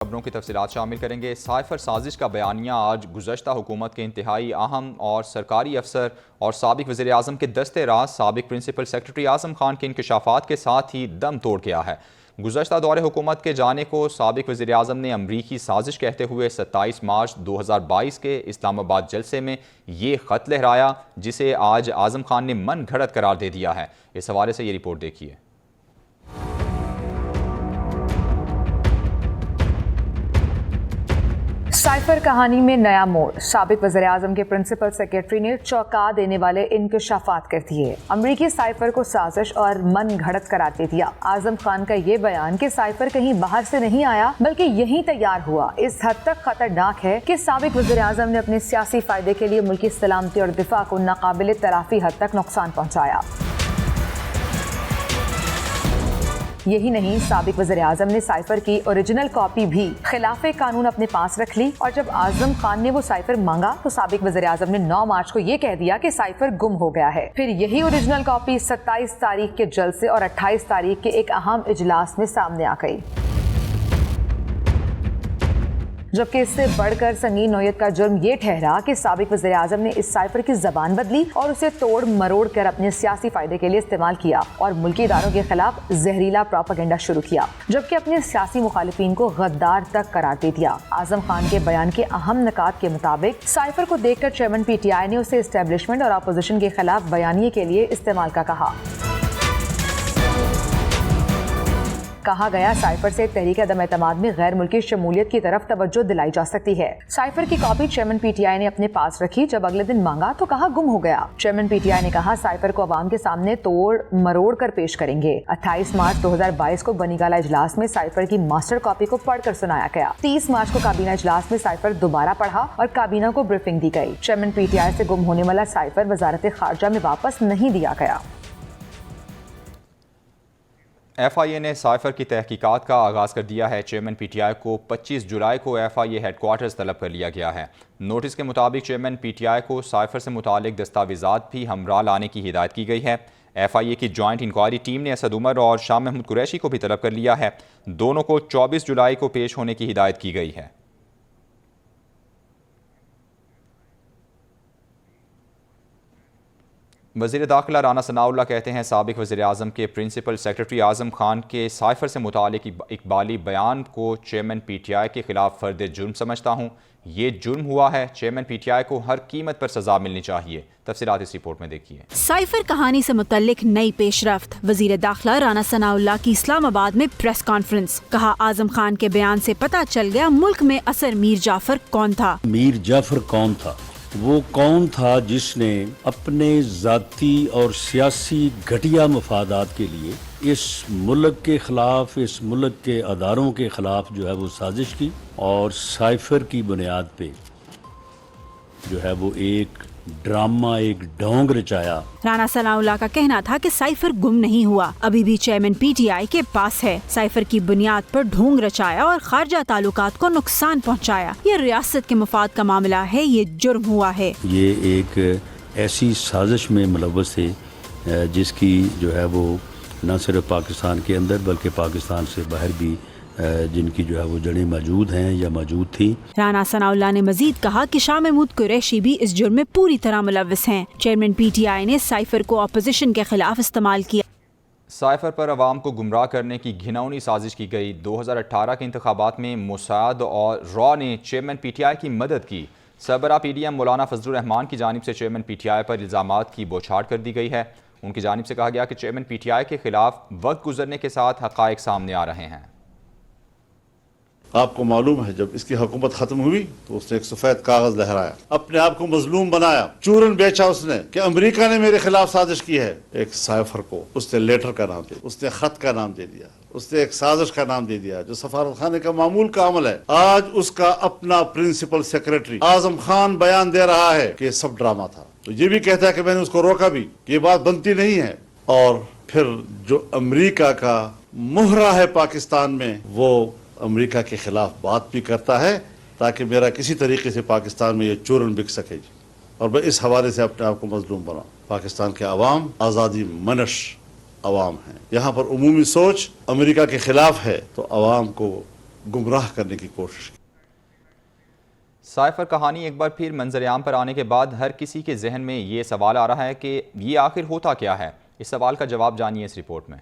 खबरों की तफसीलात शामिल करेंगे। साइफर साजिश का बयानिया आज गुज़श्ता हुकूमत के इंतहाई अहम और सरकारी अफसर और साबिक वज़ीर आज़म के दस्ते राज साबिक प्रिंसिपल सेक्रेटरी आज़म खान के इंकशाफात के साथ ही दम तोड़ गया है। गुज़श्ता दौरे हुकूमत के जाने को साबिक वज़ीर आज़म ने अमरीकी साजिश कहते हुए 27 मार्च 2022 के इस्लामाबाद जलसे में ये ख़त लहराया, जिसे आज आज़म खान ने मन घड़त करार दे दिया है। इस हवाले से ये रिपोर्ट देखिए। साइफर कहानी में नया मोड़। साबिक वज़ीर आज़म के प्रिंसिपल सेक्रेटरी ने चौंका देने वाले इंकशाफात कर दिए। अमरीकी साइफर को साजिश और मन घड़त करार दे दिया। आज़म खान का ये बयान कि साइफर कहीं बाहर से नहीं आया बल्कि यहीं तैयार हुआ, इस हद तक खतरनाक है कि साबिक वज़ीर आज़म ने अपने सियासी फायदे के लिए मुल्की सलामती और दिफा को नाकाबिले तराफी हद तक नुकसान पहुँचाया। यही नहीं, साबिक वज़ीर आज़म ने साइफर की ओरिजिनल कॉपी भी खिलाफे कानून अपने पास रख ली और जब आज़म खान ने वो साइफर मांगा तो साबिक वज़ीर आज़म ने 9 मार्च को ये कह दिया कि साइफर गुम हो गया है। फिर यही ओरिजिनल कॉपी 27 तारीख के जलसे और 28 तारीख के एक अहम इजलास में सामने आ गई। जबकि इससे बढ़कर संगीन नौयत का जुर्म ये ठहरा कि साबिक वज़ीर आज़म ने इस साइफर की जबान बदली और उसे तोड़ मरोड़ कर अपने सियासी फायदे के लिए इस्तेमाल किया और मुल्की इदारों के खिलाफ जहरीला प्रोपेगेंडा शुरू किया, जबकि अपने सियासी मुखालिफिन को गद्दार तक करार दे दिया। आज़म खान के बयान के अहम निकात के मुताबिक साइफर को देखकर चेयरमैन PTI ने उसे एस्टेब्लिशमेंट और अपोजिशन के खिलाफ बयानिए के लिए इस्तेमाल का कहा गया। साइफर से तहरीक अदम एतमाद में गैर मुल्की शमूलियत की तरफ तवज्जो दिलाई जा सकती है। साइफर की कॉपी चेयरमैन PTI ने अपने पास रखी, जब अगले दिन मांगा तो कहा गुम हो गया। चेयरमैन PTI ने कहा साइफर को अवाम के सामने तोड़ मरोड़ कर पेश करेंगे। 28 मार्च 2022 को बनीगाला इजलास में साइफर की मास्टर कॉपी को पढ़कर सुनाया गया। 30 मार्च को काबीना इजलास में साइफर दोबारा पढ़ा और काबीना को ब्रीफिंग दी गई। चेयरमैन PTI से गुम होने वाला साइफर वजारत खारजा में वापस नहीं दिया गया। FIA ने साइफर की तहकीकात का आगाज़ कर दिया है। चेयरमैन PTI को 25 जुलाई को FIA हेडक्वार्टर्स तलब कर लिया गया है। नोटिस के मुताबिक चेयरमैन PTI को साइफर से मुतालिक दस्तावेज़ात भी हमरा लाने की हिदायत की गई है। FIA की जॉइंट इंक्वायरी टीम ने असद उमर और शाह महमूद कुरैशी को भी तलब कर लिया है। दोनों को 24 जुलाई को पेश होने की हिदायत की गई है। वज़ीर दाखिला राना सनाउल्लाह कहते हैं साबिक वज़ीर आज़म के प्रिंसिपल सेक्रेटरी आज़म खान के साइफर से मुतालिक इकबाली बयान को चेयरमैन PTI के खिलाफ फ़र्द जुर्म समझता हूँ। ये जुर्म हुआ है। चेयरमैन PTI को हर कीमत पर सजा मिलनी चाहिए। तफसीलात इस रिपोर्ट में देखिए। साइफर कहानी से मुतल्लिक नई पेशरफ्त। वज़ीर दाखिला राना सनाउल्लाह की इस्लामाबाद में प्रेस कॉन्फ्रेंस। कहा आज़म खान के बयान से पता चल गया मुल्क में असर मीर जाफर कौन था। मीर जाफर कौन था? वो कौन था जिसने अपने ज़ाती और सियासी घटिया मफादात के लिए इस मुल्क के ख़िलाफ़, इस मुल्क के अदारों के ख़िलाफ़ जो है वो साजिश की और साइफर की बुनियाद पे जो है वो एक ड्रामा, एक ढोंग रचाया। राना सनाउल्लाह का कहना था कि साइफर गुम नहीं हुआ, अभी भी चेयरमैन PTI के पास है। साइफर की बुनियाद पर ढोंग रचाया और खारजा ताल्लुकात को नुकसान पहुंचाया। ये रियासत के मफाद का मामला है, ये जुर्म हुआ है। ये एक ऐसी साजिश में मुलव्वस है जिसकी जो है वो न सिर्फ पाकिस्तान के अंदर बल्कि पाकिस्तान से बाहर भी जिनकी जो है वो जड़ें मौजूद हैं या मौजूद थी। राना सनाउल्लाह ने मजीद कहा कि शाह महमूद कुरैशी भी इस जुर्म में पूरी तरह मुलव्वस हैं। चेयरमैन PTI ने साइफर को अपोजिशन के खिलाफ इस्तेमाल किया। साइफर पर अवाम को गुमराह करने की घिनौनी साजिश की गई। 2018 के इंतखाबात में मोसाद और रॉ ने चेयरमैन PTI की मदद की। सरबराह PDM मौलाना फजलुर रहमान की जानिब से चेयरमैन PTI पर इल्ज़ामात की बौछार कर दी गई है। उनकी जानिब से कहा गया कि चेयरमैन PTI के खिलाफ वक्त गुजरने के साथ हक़ाइक़ सामने आ रहे हैं। आपको मालूम है जब इसकी हुकूमत खत्म हुई तो उसने एक सफेद कागज लहराया, अपने आप को मजलूम बनाया, चूरन बेचा उसने कि अमेरिका ने मेरे खिलाफ साजिश की है। एक साइफर को उसने लेटर का नाम दिया, उसने खत का नाम दे दिया, उसने एक साजिश का नाम दे दिया जो सफारत खाने का मामूल का अमल है। आज उसका अपना प्रिंसिपल सेक्रेटरी आजम खान बयान दे रहा है कि सब ड्रामा था। तो ये भी कहता है कि मैंने उसको रोका भी, ये बात बनती नहीं है। और फिर जो अमेरिका का मुहरा है पाकिस्तान में, वो अमेरिका के खिलाफ बात भी करता है ताकि मेरा किसी तरीके से पाकिस्तान में ये चूरन बिक सके। और मैं इस हवाले से अपने आप को मजलूम बनाऊं। पाकिस्तान के अवाम आज़ादी मनश अवाम हैं। यहाँ पर उमूमी सोच अमेरिका के खिलाफ है तो अवाम को गुमराह करने की कोशिश की। साइफर कहानी एक बार फिर मंजर-ए-आम पर आने के बाद हर किसी के जहन में ये सवाल आ रहा है कि ये आखिर होता क्या है। इस सवाल का जवाब जानिए इस रिपोर्ट में।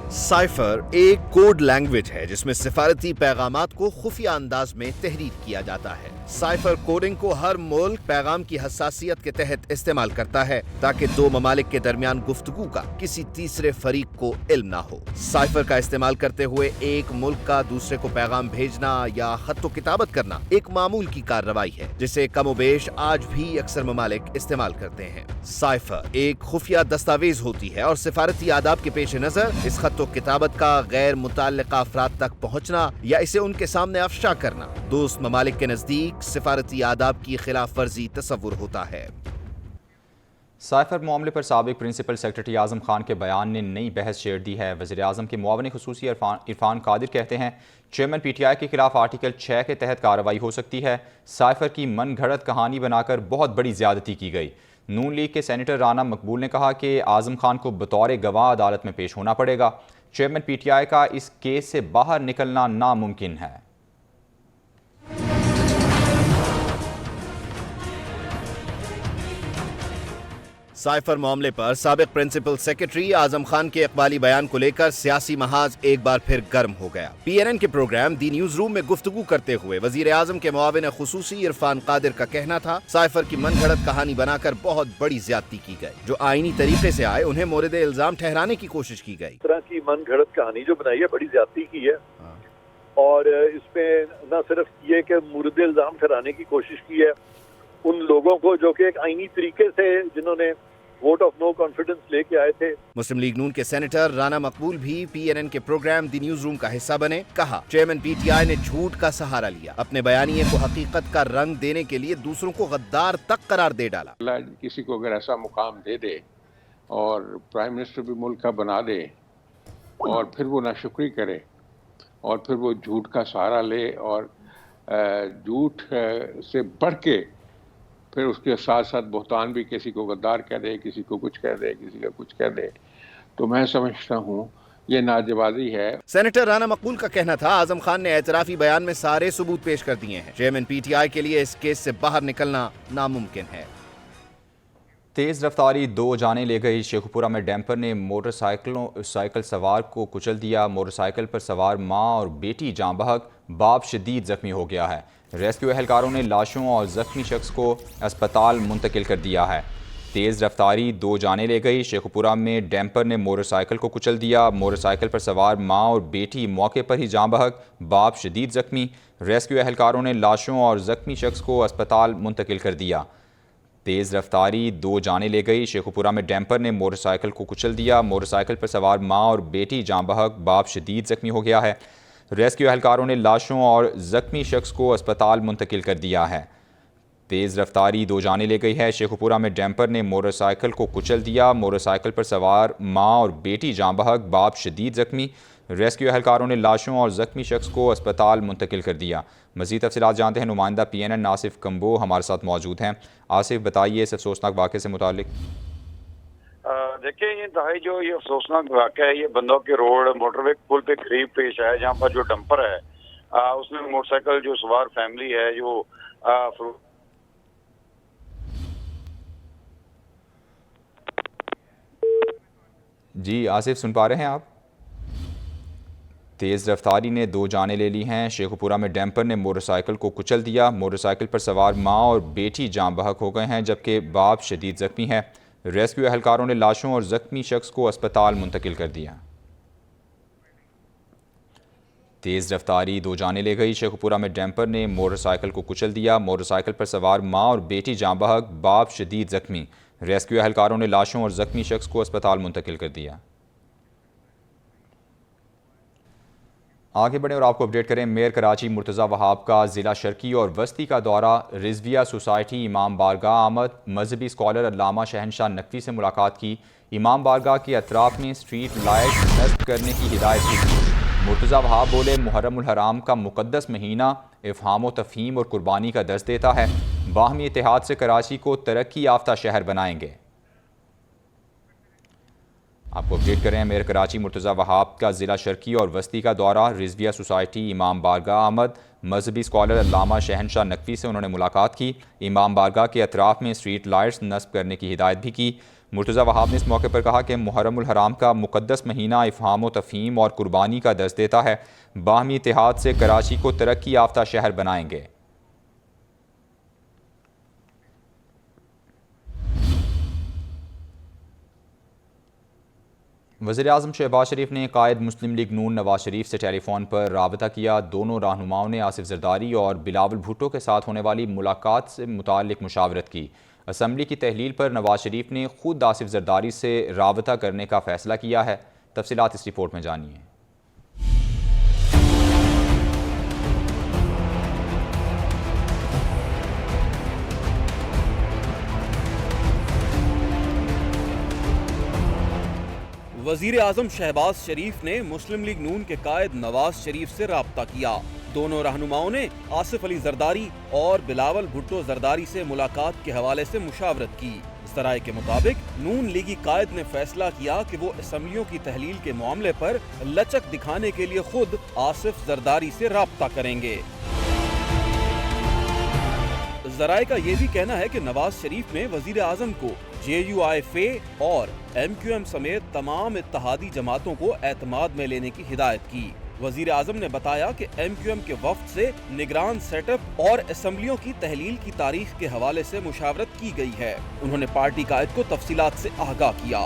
साइफर एक कोड लैंग्वेज है जिसमें सिफारती पैगामात को खुफिया अंदाज में तहरीर किया जाता है। साइफर कोडिंग को हर मुल्क पैगाम की हसासियत के तहत इस्तेमाल करता है ताकि दो ममालिक के दरमियान गुफ्तगू का किसी तीसरे फरीक को इल्म ना हो। साइफर का इस्तेमाल करते हुए एक मुल्क का दूसरे को पैगाम भेजना या खत्तो किताबत करना एक मामूल की कार्रवाई है जिसे कमोबेश आज भी अक्सर ममालिक इस्तेमाल करते हैं। साइफर एक खुफिया दस्तावेज होती है और सिफारती आदाब के पेश नजर इस खत्तो किताबत का गैर मुताल्लिका अफराद तक पहुँचना या इसे उनके सामने अफशा करना दोस्त ममालिक के नजदीक सिफारती आदाब की खिलाफ वर्जी तस्वुर होता है। साइफर मामले पर साबिक प्रिंसिपल सेक्रेटरी आजम खान के बयान ने नई बहस छेड़ दी है। वज़ीर आज़म के मुआविन खुसूसी इरफान कादिर कहते हैं चेयरमैन PTI के खिलाफ आर्टिकल 6 के तहत कार्रवाई हो सकती है। साइफर की मन घड़त कहानी बनाकर बहुत बड़ी ज्यादती की गई। नून लीग के सेनेटर राना मकबूल ने कहा कि आजम खान को बतौर गवाह अदालत में पेश होना पड़ेगा। चेयरमैन PTI का इस केस से बाहर निकलना नामुमकिन है। साइफर मामले पर साबिक प्रिंसिपल सेक्रेटरी आजम खान के इकबाली बयान को लेकर सियासी महाज एक बार फिर गर्म हो गया। PNN के प्रोग्राम दी न्यूज रूम में गुफ्तगू करते हुए वजीर आजम के मुआविन खुसूसी इरफान कादिर का कहना था साइफर की मनगढ़ंत कहानी बनाकर बहुत बड़ी ज्यादती की गई। जो आईनी तरीके से आए उन्हें मोरद इल्जाम ठहराने की कोशिश की गई। तरह की मनगढ़ंत कहानी जो बनाई है बड़ी ज्यादती की है और इसमें न सिर्फ ये कि मोरद इल्जाम ठहराने की कोशिश की है उन लोगों को जो कि एक आईनी तरीके से जिन्होंने वोट ऑफ नो कॉन्फिडेंस लेके आए थे। मुस्लिम लीग नून के सेनेटर राना मकबूल भी PNN के प्रोग्राम दी न्यूज रूम का हिस्सा बने। कहा चेयरमैन PTI ने झूठ का सहारा लिया, अपने बयानिए को हकीकत का रंग देने के लिए दूसरों को गद्दार तक करार दे डाला। किसी को अगर ऐसा मुकाम दे दे और प्राइम मिनिस्टर भी मुल्क का बना दे और फिर वो नाशुक्री करे और फिर वो झूठ का सहारा ले और झूठ से बढ़ के फिर उसके साथ साथ बहतान भी किसी को गद्दार कह दे, किसी को कुछ कह दे, किसी का कुछ कह दे, तो मैं समझता हूँ ये नाजवाजी है। सेनेटर राना मकबूल का कहना था आजम खान ने एतराफी बयान में सारे सबूत पेश कर दिए हैं। चेयरमैन PTI के लिए इस केस से बाहर निकलना नामुमकिन है। तेज़ रफ्तारी दो जाने ले गई। शेखुपुरा में डैम्पर ने मोटरसाइकिल सवार को कुचल दिया। मोटरसाइकिल पर सवार मां और बेटी जाँ बहक, बाप शदीद जख्मी हो गया है। रेस्क्यू एहलकारों ने लाशों और जख्मी शख्स को अस्पताल मुंतकिल कर दिया है। तेज़ रफ्तारी दो जाने ले गई। शेखुपुरा में डैम्पर ने मोटरसाइकिल को कुचल दिया। मोटरसाइकिल पर सवार मां और बेटी मौके पर ही जाँ बहक, बाप शदीद जख्मी। रेस्क्यू एहलकारों ने लाशों और जख्मी शख्स को अस्पताल मुंतकिल कर दिया। तेज़ रफ्तारी दो जाने ले गई। शेखुपुरा में डैम्पर ने मोटरसाइकिल को कुचल दिया। मोटरसाइकिल पर सवार मां और बेटी जाँ बहक, बाप शदीद जख्मी हो गया है। रेस्क्यू एहलकारों ने लाशों और जख्मी शख्स को अस्पताल मुंतकिल कर दिया है। तेज़ रफ्तारी दो जाने ले गई है। शेखुपुरा में डैम्पर ने मोटरसाइकिल को कुचल दिया। मोटरसाइकिल पर सवार मां और बेटी जाँ बहक, बाप शदीद जख्मी। रेस्क्यू एहलकारों ने लाशों और जख्मी शख्स को अस्पताल मुंतकिल कर दिया। मज़ीद तफसीलात जानते हैं। नुमाइंदा PNN आसिफ कम्बो हमारे साथ मौजूद हैं। आसिफ, बताइए इस अफसोसनाक वाक़े से मुतालिक। देखिए ये इंतहाई जो ये अफसोसनाक वाक़ा है ये बंदों के रोड मोटरवे पुल पे करीब पेश आया जहाँ पर जो डंपर है उसमें मोटरसाइकिल जो सवार फैमिली है जो जी आसिफ, सुन पा रहे हैं आप? तेज़ रफ्तारी ने दो जाने ले ली हैं। शेखुपुरा में डैम्पर ने मोटरसाइकिल को कुचल दिया। मोटरसाइकिल पर सवार मां और बेटी जाँ बहक हो गए हैं जबकि बाप शदीद जख्मी है। रेस्क्यू एहलकारों ने लाशों और जख्मी शख्स को अस्पताल मुंतकिल कर दिया। तेज़ रफ्तारी दो जाने ले गई। शेखुपुरा में डैम्पर ने मोटरसाइकिल को कुचल दिया। मोटरसाइकिल पर सवार मां और बेटी जाँ बहक, बाप शदीद जख्मी। रेस्क्यू एहलकारों ने लाशों और जख्मी शख्स को अस्पताल मुंतकिल कर दिया। आगे बढ़ें और आपको अपडेट करें। मेयर कराची मुर्तज़ा वहाब का ज़िला शर्की और वस्ती का दौरा। रिजविया सोसाइटी इमाम बारगाह आमद। मजहबी स्कॉलर अल्लामा शहनशाह नकवी से मुलाकात की। इमाम बारगाह के अतराफ में स्ट्रीट लाइट नस्ब करने की हिदायत की। मुर्तज़ा वहाब बोले मुहर्रमुल हराम का मुक़द्दस महीना इफ़हाम व तफ़हीम और कुर्बानी का दर्स देता है। बाहमी इत्तेहाद से कराची को तरक्की याफ्ता शहर बनाएंगे। आपको अपडेट करें, मेयर कराची मुर्तज़ा वहाब का ज़िला शर्की और वस्ती का दौरा। रिजविया सोसाइटी इमाम बारगाह आमद। मजहबी स्कॉलर अल्लामा शहनशाह नकवी से उन्होंने मुलाकात की। इमाम बारगाह के अतराफ़ में स्ट्रीट लाइट्स नस्ब करने की हिदायत भी की। मुर्तज़ा वहाब ने इस मौके पर कहा कि मुहर्रमुल हराम का मुक़द्दस महीना इफ़हाम व तफ़हीम और कुर्बानी का दर्ज देता है। बाहमी इत्तेहाद से कराची को तरक्की याफ्ता शहर बनाएंगे। वज़ीर-ए-आज़म शहबाज शरीफ ने कायद मुस्लिम लीग नून नवाज शरीफ से टेलीफोन पर राबता किया। दोनों रहनुमाओं ने आसिफ जरदारी और बिलावल भुट्टो के साथ होने वाली मुलाकात से मुताल्लिक मुशावरत की। असम्बली की तहलील पर नवाज शरीफ ने खुद आसिफ जरदारी से राबता करने का फैसला किया है। तफसीलात इस रिपोर्ट में जानिए। वज़ीर आज़म शहबाज शरीफ ने मुस्लिम लीग नून के कायद नवाज शरीफ से राब्ता किया। दोनों रहनुमाओं ने आसिफ अली जरदारी और बिलावल भुट्टो जरदारी से मुलाकात के हवाले से मुशावरत की। ज़राए के मुताबिक नून लीगी कायद ने फैसला किया कि वो असम्बलियों की तहलील के मामले पर लचक दिखाने के लिए खुद आसिफ जरदारी से राब्ता करेंगे। ज़राए का ये भी कहना है कि नवाज शरीफ ने वज़ीर आज़म को JUIFA और MQM समेत तमाम इत्तेहादी जमातों को एतमाद में लेने की हिदायत की। वज़ीर आज़म ने बताया कि MQM के वफ्द से निगरान सेटअप और असम्बलियों की तहलील की तारीख के हवाले से मुशावरत की गई है। उन्होंने पार्टी कायद को तफसीलात से आगाह किया।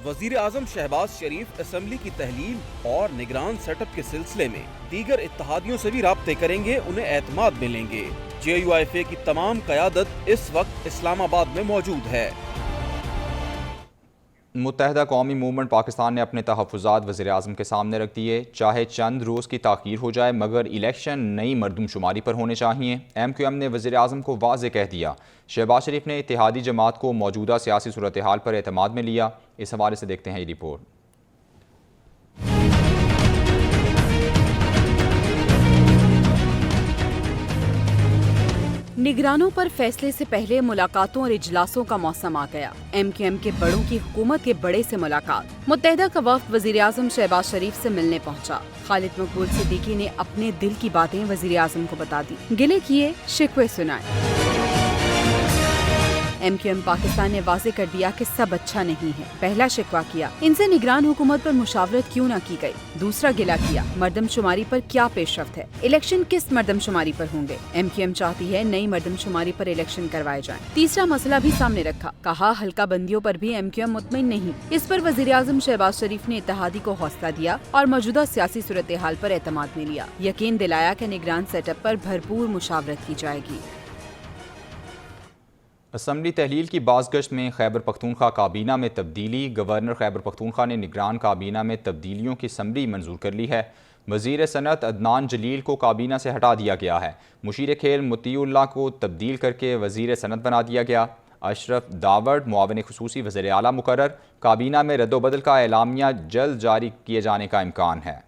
वज़ीर आज़म शहबाज शरीफ असम्बली की तहलील और निगरान सेटअप के सिलसिले में दीगर इत्तेहादियों से भी राब्ते करेंगे, उन्हें एतमाद में लेंगे। JUIFA की तमाम क़यादत इस वक्त इस्लामाबाद में मौजूद है। मुत्तहदा कौमी मूवमेंट पाकिस्तान ने अपने तहफ़्फ़ुज़ात वज़ीर-ए-आज़म के सामने रख दिए। चाहे चंद रोज़ की ताख़ीर हो जाए मगर इलेक्शन नई मरदमशुमारी पर होने चाहिए। MQM ने वज़ीर-ए-आज़म को वाज़े कह दिया। शहबाज शरीफ ने इत्तेहादी जमात को मौजूदा सियासी सूरत हाल पर एतमाद में लिया। इस हवाले से देखते हैं ये रिपोर्ट। निगरानों पर फैसले से पहले मुलाकातों और इजलासों का मौसम आ गया। MQM के बड़ों की हुकूमत के बड़े से मुलाकात। मुत्तहदा का वफ्द वज़ीर आज़म शहबाज शरीफ से मिलने पहुंचा। खालिद मकबूल सिद्दीकी ने अपने दिल की बातें वज़ीर आज़म को बता दी, गिले किए, शिकवे सुनाए। MQM पाकिस्तान ने वाज़े कर दिया कि सब अच्छा नहीं है। पहला शिकवा किया, इनसे निगरान हुकूमत पर मुशावरत क्यों न की गई। दूसरा गिला किया, मरदमशुमारी पर क्या पेशरफ्त है, इलेक्शन किस मरदमशुमारी पर होंगे। MQM चाहती है नई मरदमशुमारी पर इलेक्शन करवाए जाएं। तीसरा मसला भी सामने रखा, कहा हल्का बंदियों पर भी MQM मुतमईन नहीं। इस पर वज़ीर आज़म शहबाज शरीफ ने इत्तेहादी को हौसला दिया और मौजूदा सियासी सूरत हाल पर एतमाद में लिया। यकीन दिलाया कि निगरान सेटअप पर भरपूर मुशावरत की जाएगी। असम्बली तहलील की बाज़गश्त में खैबर पख्तूनख्वा काबीना में तब्दीली। गवर्नर खैबर पख्तूनख्वा ने निगरान काबीना में तब्दीलियों की समरी मंजूर कर ली है। वज़ीर सनअत अदनान जलील को काबीना से हटा दिया गया है। मुशीर खेल मुतीउल्लाह को तब्दील करके वज़ीर सनअत बना दिया गया। अशरफ दावड़ मुआविन खुसूसी वज़ीर आला मुकर्रर। काबीना में रद्दोबदल का एलामिया जल्द जारी किए जाने का इम्कान है।